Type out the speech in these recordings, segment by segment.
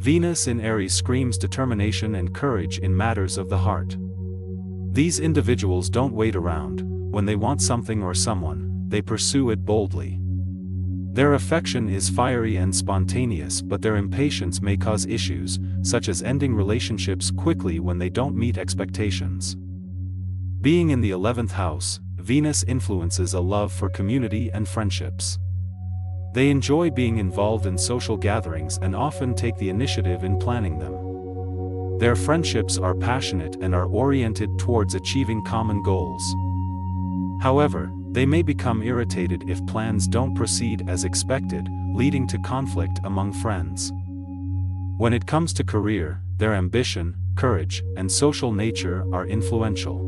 Venus in Aries screams determination and courage in matters of the heart. These individuals don't wait around. When they want something or someone, they pursue it boldly. Their affection is fiery and spontaneous, but their impatience may cause issues, such as ending relationships quickly when they don't meet expectations. Being in the 11th house, Venus influences a love for community and friendships. They enjoy being involved in social gatherings and often take the initiative in planning them. Their friendships are passionate and are oriented towards achieving common goals. However, they may become irritated if plans don't proceed as expected, leading to conflict among friends. When it comes to career, their ambition, courage, and social nature are influential.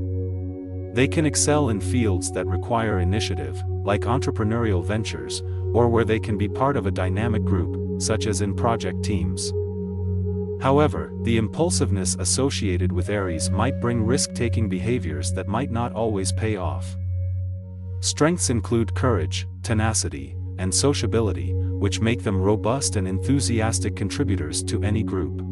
They can excel in fields that require initiative, like entrepreneurial ventures, or where they can be part of a dynamic group, such as in project teams. However, the impulsiveness associated with Aries might bring risk-taking behaviors that might not always pay off. Strengths include courage, tenacity, and sociability, which make them robust and enthusiastic contributors to any group.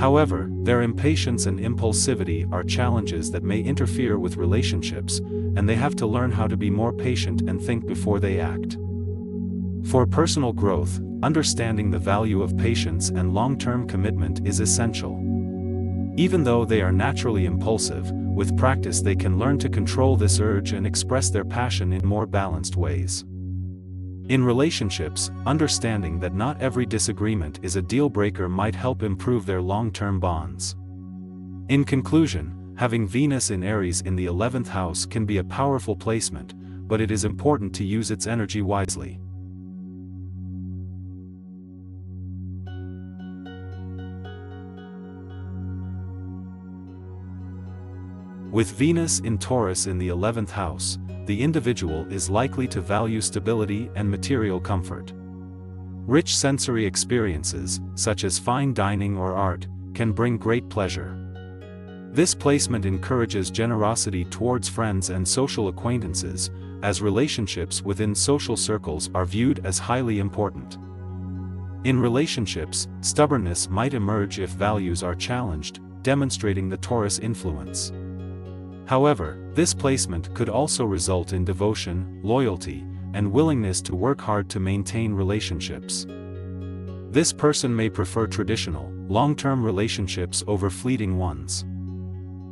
However, their impatience and impulsivity are challenges that may interfere with relationships, and they have to learn how to be more patient and think before they act. For personal growth, understanding the value of patience and long-term commitment is essential. Even though they are naturally impulsive, with practice they can learn to control this urge and express their passion in more balanced ways. In relationships, understanding that not every disagreement is a deal-breaker might help improve their long-term bonds. In conclusion, having Venus in Aries in the 11th house can be a powerful placement, but it is important to use its energy wisely. With Venus in Taurus in the 11th house, the individual is likely to value stability and material comfort. Rich sensory experiences, such as fine dining or art, can bring great pleasure. This placement encourages generosity towards friends and social acquaintances, as relationships within social circles are viewed as highly important. In relationships, stubbornness might emerge if values are challenged, demonstrating the Taurus influence. However, this placement could also result in devotion, loyalty, and willingness to work hard to maintain relationships. This person may prefer traditional, long-term relationships over fleeting ones.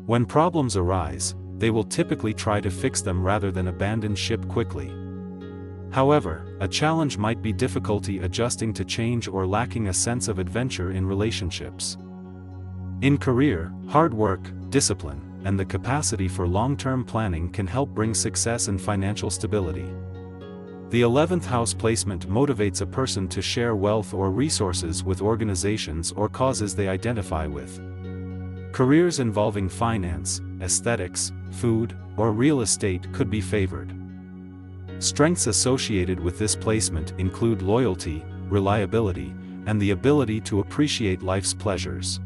When problems arise, they will typically try to fix them rather than abandon ship quickly. However, a challenge might be difficulty adjusting to change or lacking a sense of adventure in relationships. In career, hard work, discipline, and the capacity for long-term planning can help bring success and financial stability. The 11th house placement motivates a person to share wealth or resources with organizations or causes they identify with. Careers involving finance, aesthetics, food, or real estate could be favored. Strengths associated with this placement include loyalty, reliability, and the ability to appreciate life's pleasures.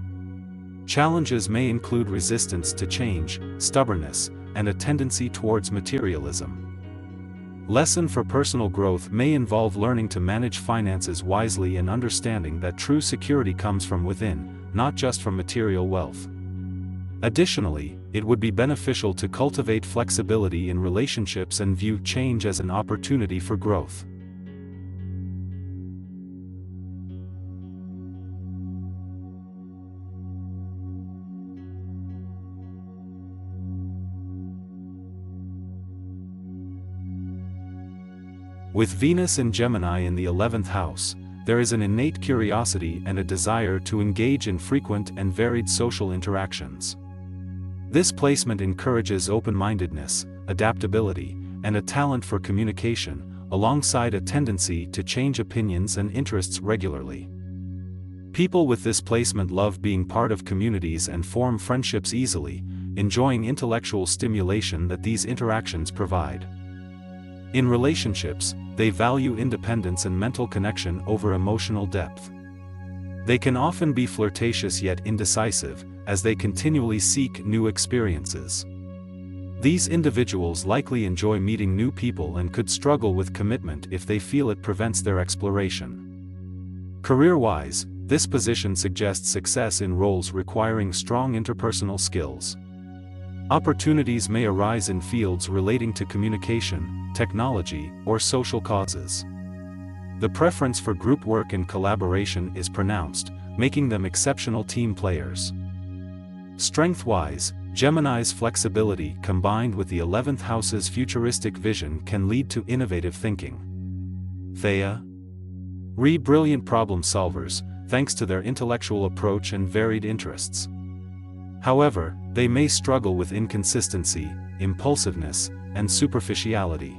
Challenges may include resistance to change, stubbornness, and a tendency towards materialism. Lesson for personal growth may involve learning to manage finances wisely and understanding that true security comes from within, not just from material wealth. Additionally, it would be beneficial to cultivate flexibility in relationships and view change as an opportunity for growth. With Venus and Gemini in the 11th house, there is an innate curiosity and a desire to engage in frequent and varied social interactions. This placement encourages open-mindedness, adaptability, and a talent for communication, alongside a tendency to change opinions and interests regularly. People with this placement love being part of communities and form friendships easily, enjoying intellectual stimulation that these interactions provide. In relationships, they value independence and mental connection over emotional depth. They can often be flirtatious yet indecisive, as they continually seek new experiences. These individuals likely enjoy meeting new people and could struggle with commitment if they feel it prevents their exploration. Career-wise, this position suggests success in roles requiring strong interpersonal skills. Opportunities may arise in fields relating to communication, technology, or social causes. The preference for group work and collaboration is pronounced, making them exceptional team players. Strength-wise, Gemini's flexibility combined with the 11th house's futuristic vision can lead to innovative thinking. Brilliant problem solvers, thanks to their intellectual approach and varied interests. However, they may struggle with inconsistency, impulsiveness, and superficiality.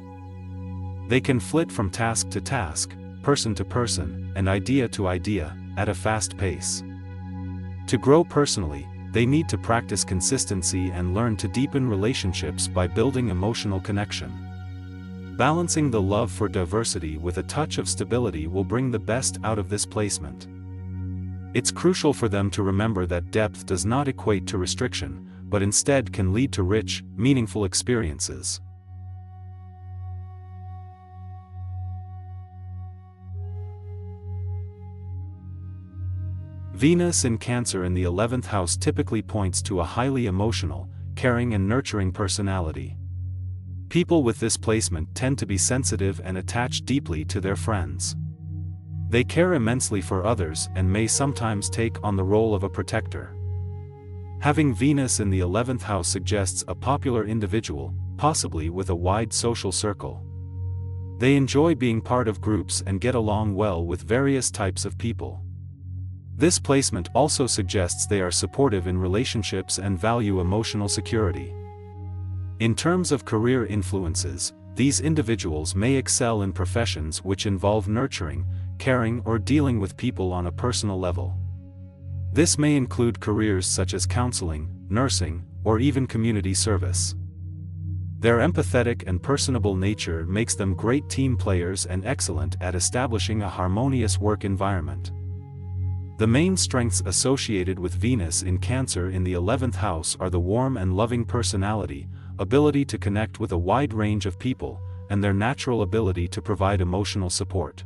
They can flit from task to task, person to person, and idea to idea, at a fast pace. To grow personally, they need to practice consistency and learn to deepen relationships by building emotional connection. Balancing the love for diversity with a touch of stability will bring the best out of this placement. It's crucial for them to remember that depth does not equate to restriction, but instead can lead to rich, meaningful experiences. Venus in Cancer in the 11th house typically points to a highly emotional, caring and nurturing personality. People with this placement tend to be sensitive and attached deeply to their friends. They care immensely for others and may sometimes take on the role of a protector. Having Venus in the 11th house suggests a popular individual, possibly with a wide social circle. They enjoy being part of groups and get along well with various types of people. This placement also suggests they are supportive in relationships and value emotional security. In terms of career influences, these individuals may excel in professions which involve nurturing, caring, or dealing with people on a personal level. This may include careers such as counseling, nursing, or even community service. Their empathetic and personable nature makes them great team players and excellent at establishing a harmonious work environment. The main strengths associated with Venus in Cancer in the 11th house are the warm and loving personality, ability to connect with a wide range of people, and their natural ability to provide emotional support.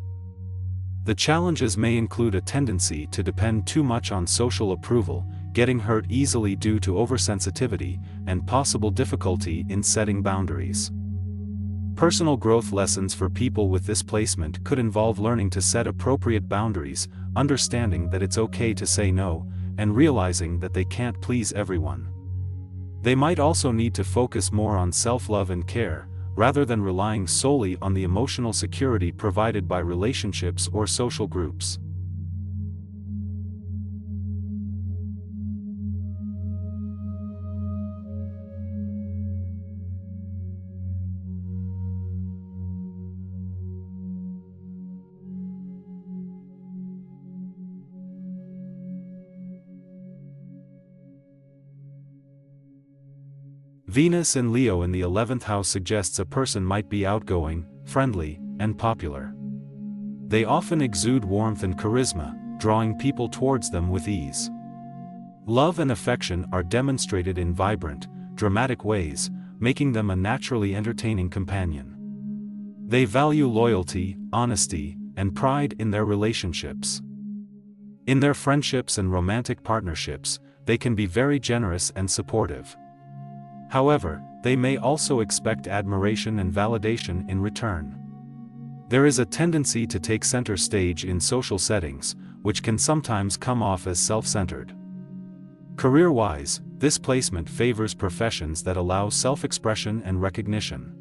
The challenges may include a tendency to depend too much on social approval, getting hurt easily due to oversensitivity, and possible difficulty in setting boundaries. Personal growth lessons for people with this placement could involve learning to set appropriate boundaries, understanding that it's okay to say no, and realizing that they can't please everyone. They might also need to focus more on self-love and care, rather than relying solely on the emotional security provided by relationships or social groups. Venus in Leo in the 11th house suggests a person might be outgoing, friendly, and popular. They often exude warmth and charisma, drawing people towards them with ease. Love and affection are demonstrated in vibrant, dramatic ways, making them a naturally entertaining companion. They value loyalty, honesty, and pride in their relationships. In their friendships and romantic partnerships, they can be very generous and supportive. However, they may also expect admiration and validation in return. There is a tendency to take center stage in social settings, which can sometimes come off as self-centered. Career-wise, this placement favors professions that allow self-expression and recognition.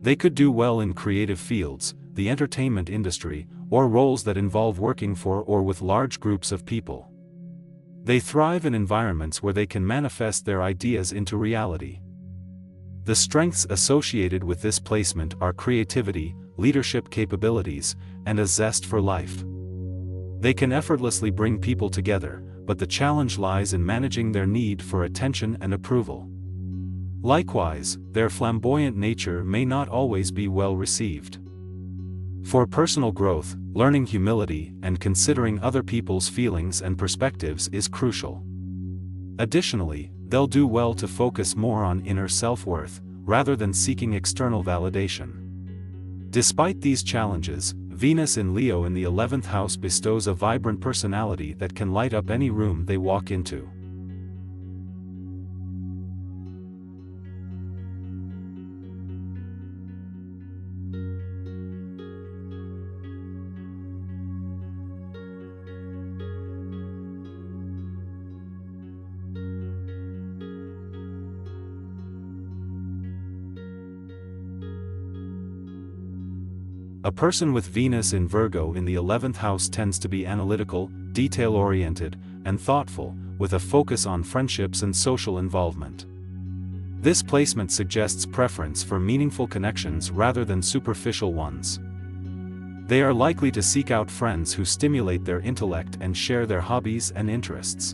They could do well in creative fields, the entertainment industry, or roles that involve working for or with large groups of people. They thrive in environments where they can manifest their ideas into reality. The strengths associated with this placement are creativity, leadership capabilities, and a zest for life. They can effortlessly bring people together, but the challenge lies in managing their need for attention and approval. Likewise, their flamboyant nature may not always be well received. For personal growth, learning humility and considering other people's feelings and perspectives is crucial. Additionally, they'll do well to focus more on inner self-worth, rather than seeking external validation. Despite these challenges, Venus in Leo in the 11th house bestows a vibrant personality that can light up any room they walk into. A person with Venus in Virgo in the 11th house tends to be analytical, detail-oriented, and thoughtful, with a focus on friendships and social involvement. This placement suggests preference for meaningful connections rather than superficial ones. They are likely to seek out friends who stimulate their intellect and share their hobbies and interests.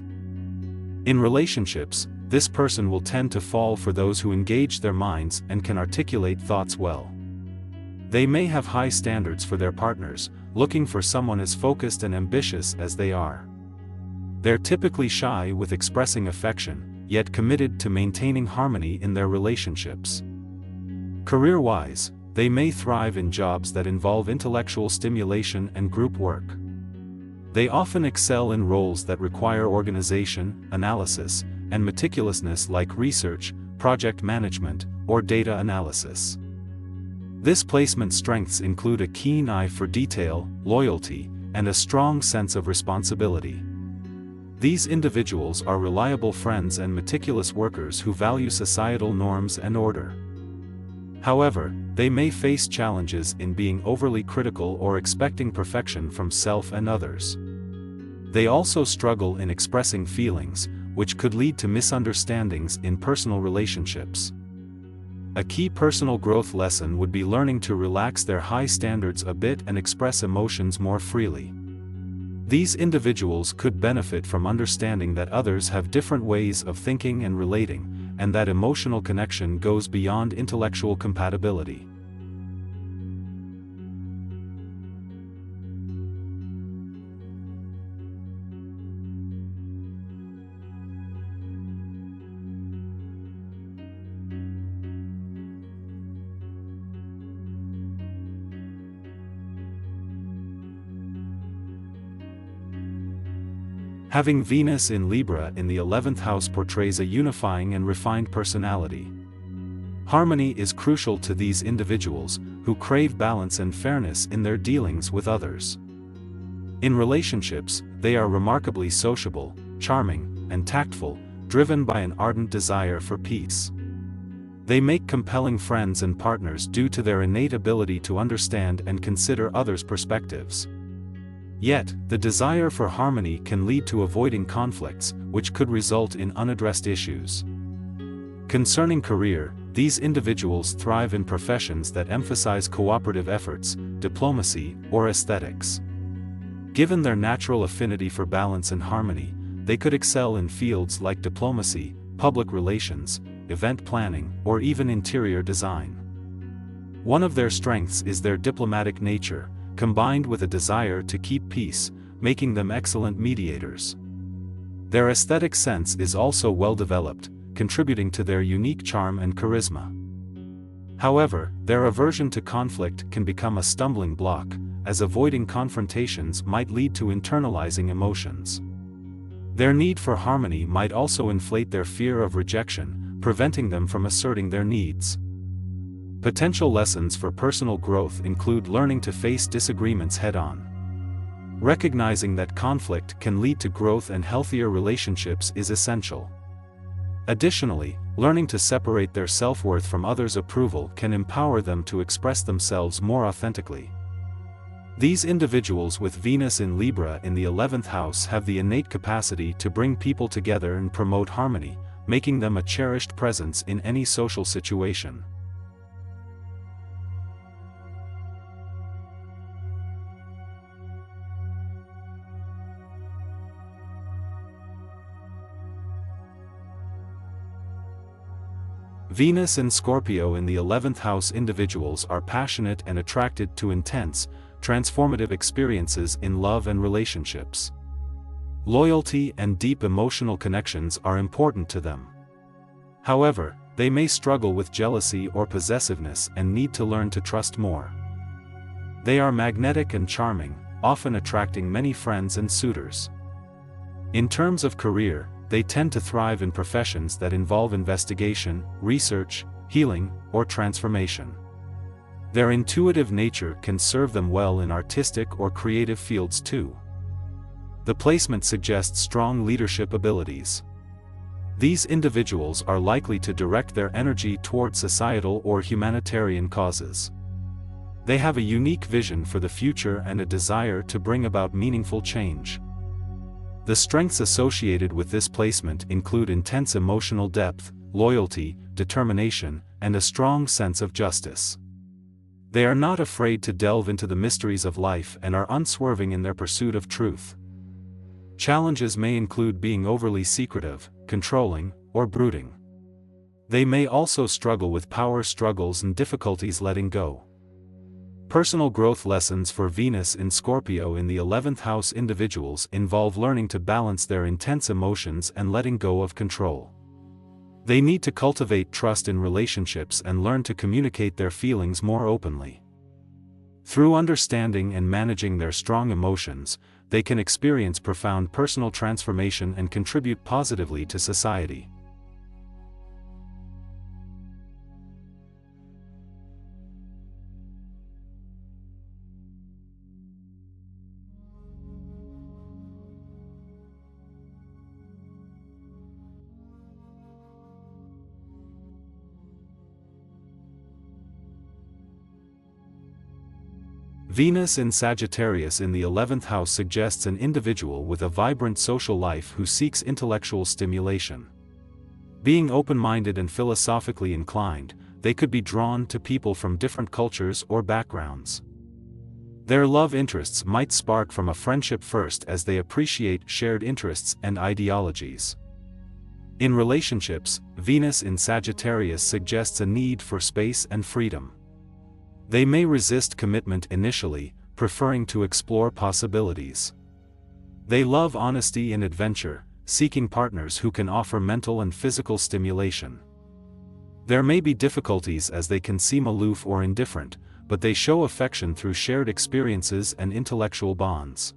In relationships, this person will tend to fall for those who engage their minds and can articulate thoughts well. They may have high standards for their partners, looking for someone as focused and ambitious as they are. They're typically shy with expressing affection, yet committed to maintaining harmony in their relationships. Career-wise, they may thrive in jobs that involve intellectual stimulation and group work. They often excel in roles that require organization, analysis, and meticulousness like research, project management, or data analysis. This placement's strengths include a keen eye for detail, loyalty, and a strong sense of responsibility. These individuals are reliable friends and meticulous workers who value societal norms and order. However, they may face challenges in being overly critical or expecting perfection from self and others. They also struggle in expressing feelings, which could lead to misunderstandings in personal relationships. A key personal growth lesson would be learning to relax their high standards a bit and express emotions more freely. These individuals could benefit from understanding that others have different ways of thinking and relating, and that emotional connection goes beyond intellectual compatibility. Having Venus in Libra in the 11th house portrays a unifying and refined personality. Harmony is crucial to these individuals, who crave balance and fairness in their dealings with others. In relationships, they are remarkably sociable, charming, and tactful, driven by an ardent desire for peace. They make compelling friends and partners due to their innate ability to understand and consider others' perspectives. Yet, the desire for harmony can lead to avoiding conflicts, which could result in unaddressed issues. Concerning career, these individuals thrive in professions that emphasize cooperative efforts, diplomacy, or aesthetics. Given their natural affinity for balance and harmony, they could excel in fields like diplomacy, public relations, event planning, or even interior design. One of their strengths is their diplomatic nature, combined with a desire to keep peace, making them excellent mediators. Their aesthetic sense is also well developed, contributing to their unique charm and charisma. However, their aversion to conflict can become a stumbling block, as avoiding confrontations might lead to internalizing emotions. Their need for harmony might also inflate their fear of rejection, preventing them from asserting their needs. Potential lessons for personal growth include learning to face disagreements head-on. Recognizing that conflict can lead to growth and healthier relationships is essential. Additionally, learning to separate their self-worth from others' approval can empower them to express themselves more authentically. These individuals with Venus in Libra in the 11th house have the innate capacity to bring people together and promote harmony, making them a cherished presence in any social situation. Venus and Scorpio in the 11th house individuals are passionate and attracted to intense, transformative experiences in love and relationships. Loyalty and deep emotional connections are important to them. However, they may struggle with jealousy or possessiveness and need to learn to trust more. They are magnetic and charming, often attracting many friends and suitors. In terms of career, they tend to thrive in professions that involve investigation, research, healing, or transformation. Their intuitive nature can serve them well in artistic or creative fields too. The placement suggests strong leadership abilities. These individuals are likely to direct their energy toward societal or humanitarian causes. They have a unique vision for the future and a desire to bring about meaningful change. The strengths associated with this placement include intense emotional depth, loyalty, determination, and a strong sense of justice. They are not afraid to delve into the mysteries of life and are unswerving in their pursuit of truth. Challenges may include being overly secretive, controlling, or brooding. They may also struggle with power struggles and difficulties letting go. Personal growth lessons for Venus in Scorpio in the 11th house individuals involve learning to balance their intense emotions and letting go of control. They need to cultivate trust in relationships and learn to communicate their feelings more openly. Through understanding and managing their strong emotions, they can experience profound personal transformation and contribute positively to society. Venus in Sagittarius in the 11th house suggests an individual with a vibrant social life who seeks intellectual stimulation. Being open-minded and philosophically inclined, they could be drawn to people from different cultures or backgrounds. Their love interests might spark from a friendship first as they appreciate shared interests and ideologies. In relationships, Venus in Sagittarius suggests a need for space and freedom. They may resist commitment initially, preferring to explore possibilities. They love honesty and adventure, seeking partners who can offer mental and physical stimulation. There may be difficulties as they can seem aloof or indifferent, but they show affection through shared experiences and intellectual bonds.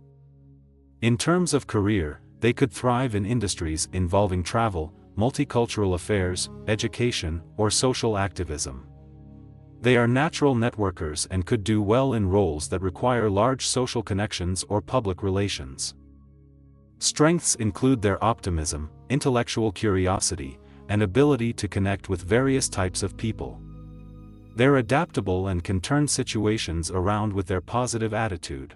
In terms of career, they could thrive in industries involving travel, multicultural affairs, education, or social activism. They are natural networkers and could do well in roles that require large social connections or public relations. Strengths include their optimism, intellectual curiosity, and ability to connect with various types of people. They're adaptable and can turn situations around with their positive attitude.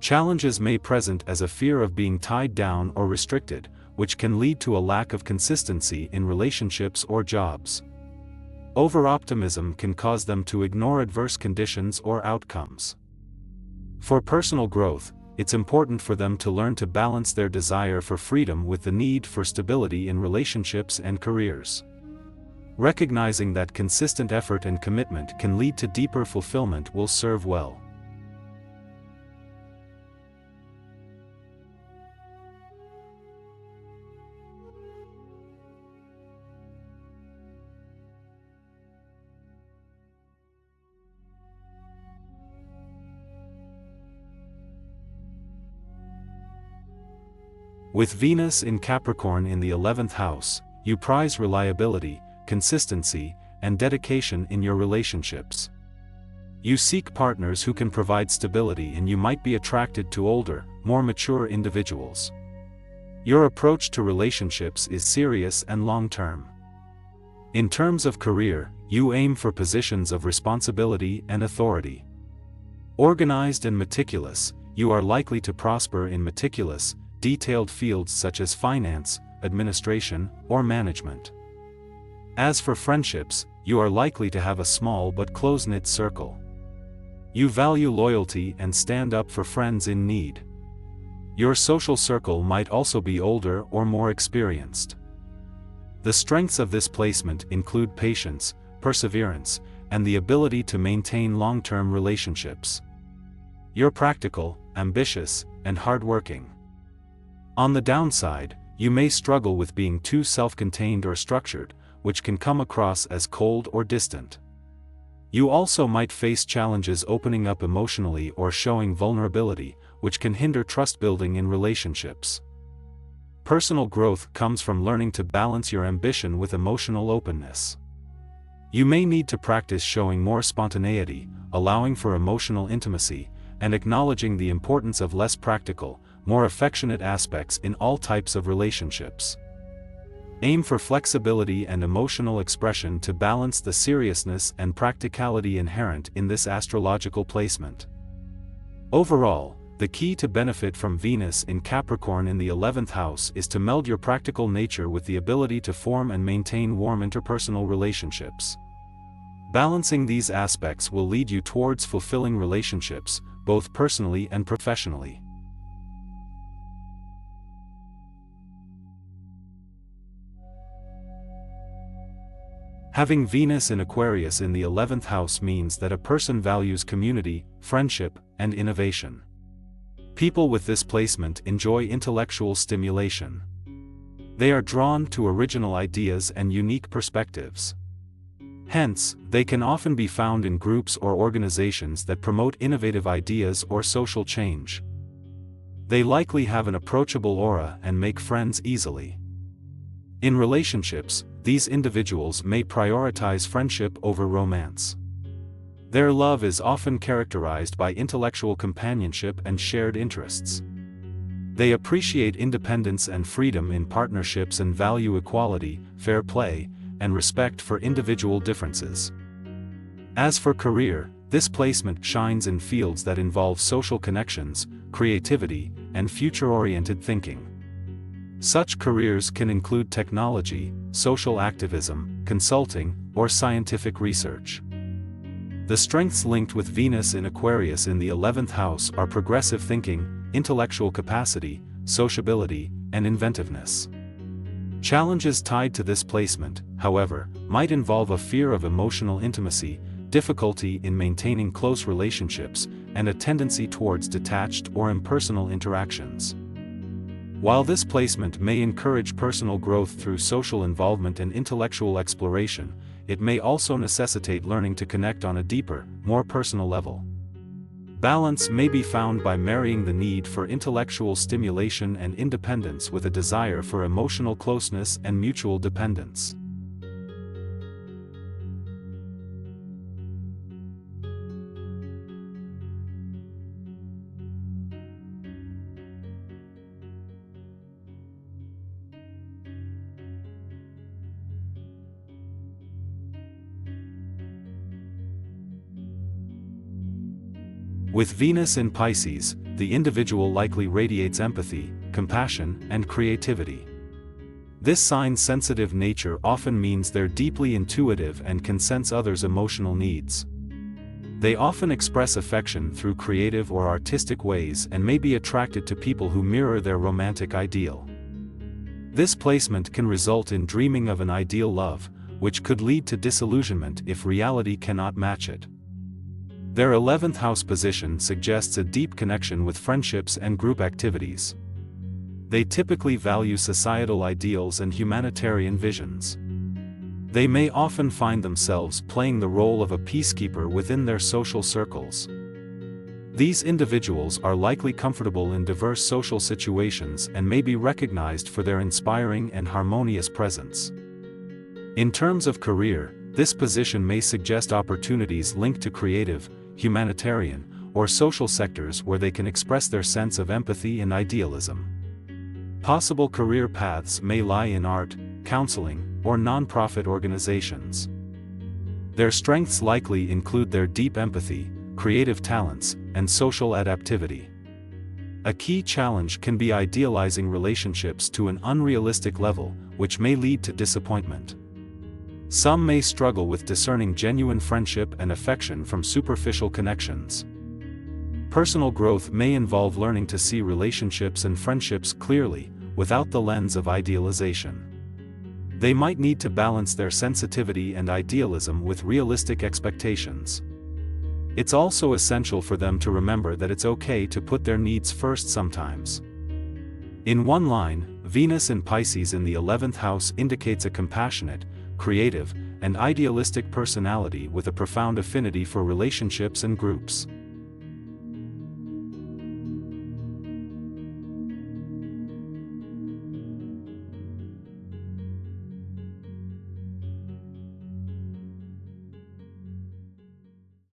Challenges may present as a fear of being tied down or restricted, which can lead to a lack of consistency in relationships or jobs. Over-optimism can cause them to ignore adverse conditions or outcomes. For personal growth, it's important for them to learn to balance their desire for freedom with the need for stability in relationships and careers. Recognizing that consistent effort and commitment can lead to deeper fulfillment will serve well. With Venus in Capricorn in the 11th house, you prize reliability, consistency, and dedication in your relationships. You seek partners who can provide stability, and you might be attracted to older, more mature individuals. Your approach to relationships is serious and long-term. In terms of career, you aim for positions of responsibility and authority. Organized and meticulous, you are likely to prosper in meticulous, detailed fields such as finance, administration, or management. As for friendships, you are likely to have a small but close-knit circle. You value loyalty and stand up for friends in need. Your social circle might also be older or more experienced. The strengths of this placement include patience, perseverance, and the ability to maintain long-term relationships. You're practical, ambitious, and hardworking. On the downside, you may struggle with being too self-contained or structured, which can come across as cold or distant. You also might face challenges opening up emotionally or showing vulnerability, which can hinder trust building in relationships. Personal growth comes from learning to balance your ambition with emotional openness. You may need to practice showing more spontaneity, allowing for emotional intimacy, and acknowledging the importance of less practical, more affectionate aspects in all types of relationships. Aim for flexibility and emotional expression to balance the seriousness and practicality inherent in this astrological placement. Overall, the key to benefit from Venus in Capricorn in the 11th house is to meld your practical nature with the ability to form and maintain warm interpersonal relationships. Balancing these aspects will lead you towards fulfilling relationships, both personally and professionally. Having Venus in Aquarius in the 11th house means that a person values community, friendship, and innovation. People with this placement enjoy intellectual stimulation. They are drawn to original ideas and unique perspectives. Hence, they can often be found in groups or organizations that promote innovative ideas or social change. They likely have an approachable aura and make friends easily. In relationships, these individuals may prioritize friendship over romance. Their love is often characterized by intellectual companionship and shared interests. They appreciate independence and freedom in partnerships and value equality, fair play, and respect for individual differences. As for career, this placement shines in fields that involve social connections, creativity, and future-oriented thinking. Such careers can include technology, social activism, consulting, or scientific research. The strengths linked with Venus in Aquarius in the 11th house are progressive thinking, intellectual capacity, sociability, and inventiveness. Challenges tied to this placement, however, might involve a fear of emotional intimacy, difficulty in maintaining close relationships, and a tendency towards detached or impersonal interactions. While this placement may encourage personal growth through social involvement and intellectual exploration, it may also necessitate learning to connect on a deeper, more personal level. Balance may be found by marrying the need for intellectual stimulation and independence with a desire for emotional closeness and mutual dependence. With Venus in Pisces, the individual likely radiates empathy, compassion, and creativity. This sign's sensitive nature often means they're deeply intuitive and can sense others' emotional needs. They often express affection through creative or artistic ways and may be attracted to people who mirror their romantic ideal. This placement can result in dreaming of an ideal love, which could lead to disillusionment if reality cannot match it. Their 11th house position suggests a deep connection with friendships and group activities. They typically value societal ideals and humanitarian visions. They may often find themselves playing the role of a peacekeeper within their social circles. These individuals are likely comfortable in diverse social situations and may be recognized for their inspiring and harmonious presence. In terms of career, this position may suggest opportunities linked to creative, humanitarian, or social sectors where they can express their sense of empathy and idealism. Possible career paths may lie in art, counseling, or nonprofit organizations. Their strengths likely include their deep empathy, creative talents, and social adaptivity. A key challenge can be idealizing relationships to an unrealistic level, which may lead to disappointment. Some may struggle with discerning genuine friendship and affection from superficial connections. Personal growth may involve learning to see relationships and friendships clearly, without the lens of idealization. They might need to balance their sensitivity and idealism with realistic expectations. It's also essential for them to remember that it's okay to put their needs first sometimes. In one line, Venus in Pisces in the 11th house indicates a compassionate, creative, and idealistic personality with a profound affinity for relationships and groups.